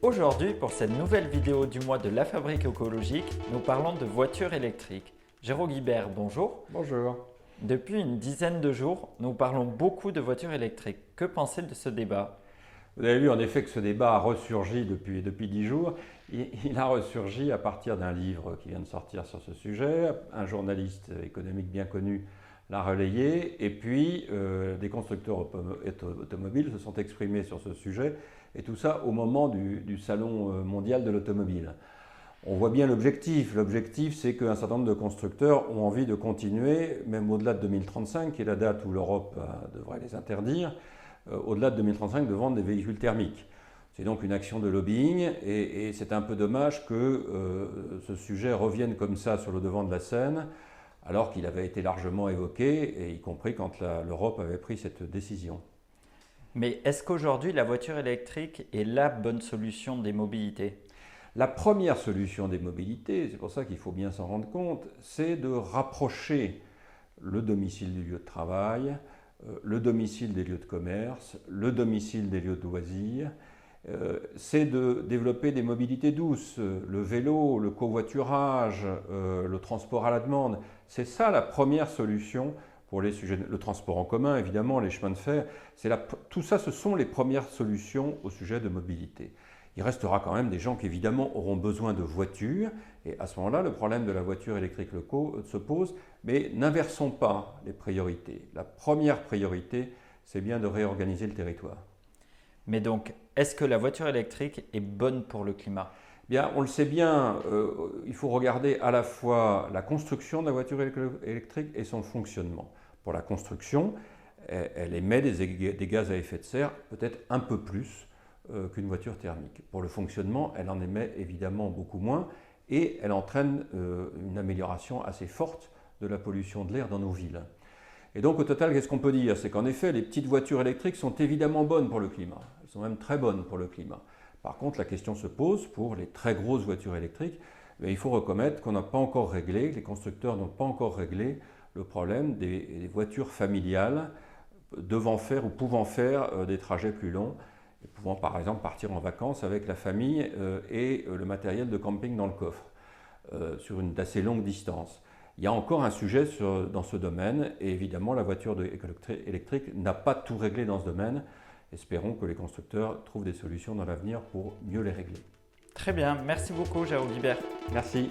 Aujourd'hui, pour cette nouvelle vidéo du mois de la fabrique écologique, nous parlons de voitures électriques. Jérôme Guibert, bonjour. Bonjour. Depuis une dizaine de jours, nous parlons beaucoup de voitures électriques. Que pensez-vous de ce débat? Vous avez vu en effet que ce débat a ressurgi depuis 10 jours. Il a ressurgi à partir d'un livre qui vient de sortir sur ce sujet. Un journaliste économique bien connu l'a relayé. Et puis des constructeurs automobiles se sont exprimés sur ce sujet. Et tout ça au moment du Salon mondial de l'automobile. On voit bien l'objectif. L'objectif, c'est qu'un certain nombre de constructeurs ont envie de continuer, même au-delà de 2035, qui est la date où l'Europe devrait les interdire, au-delà de 2035, de vendre des véhicules thermiques. C'est donc une action de lobbying et c'est un peu dommage que ce sujet revienne comme ça sur le devant de la scène, alors qu'il avait été largement évoqué, et y compris quand l'Europe avait pris cette décision. Mais est-ce qu'aujourd'hui, la voiture électrique est la bonne solution des mobilités? La première solution des mobilités, c'est pour ça qu'il faut bien s'en rendre compte, c'est de rapprocher le domicile du lieu de travail, le domicile des lieux de commerce, le domicile des lieux de loisirs. C'est de développer des mobilités douces, le vélo, le covoiturage, le transport à la demande. C'est ça la première solution pour les sujets. Le transport en commun, évidemment, les chemins de fer, tout ça, ce sont les premières solutions au sujet de mobilité. Il restera quand même des gens qui évidemment auront besoin de voitures, et à ce moment-là, le problème de la voiture électrique se pose, mais n'inversons pas les priorités. La première priorité, c'est bien de réorganiser le territoire. Mais donc, est-ce que la voiture électrique est bonne pour le climat? Bien, on le sait bien, il faut regarder à la fois la construction de la voiture électrique et son fonctionnement. Pour la construction, elle émet des gaz à effet de serre, peut-être un peu plus qu'une voiture thermique. Pour le fonctionnement, elle en émet évidemment beaucoup moins et elle entraîne une amélioration assez forte de la pollution de l'air dans nos villes. Et donc au total, qu'est-ce qu'on peut dire? C'est qu'en effet, les petites voitures électriques sont évidemment bonnes pour le climat. Elles sont même très bonnes pour le climat. Par contre, la question se pose pour les très grosses voitures électriques. Mais il faut reconnaître qu'on n'a pas encore réglé, les constructeurs n'ont pas encore réglé le problème des voitures familiales devant faire ou pouvant faire des trajets plus longs, et pouvant par exemple partir en vacances avec la famille et le matériel de camping dans le coffre sur une d'assez longue distance. Il y a encore un sujet dans ce domaine et évidemment la voiture électrique n'a pas tout réglé dans ce domaine. Espérons que les constructeurs trouvent des solutions dans l'avenir pour mieux les régler. Très bien, merci beaucoup Jérôme Guibert. Merci.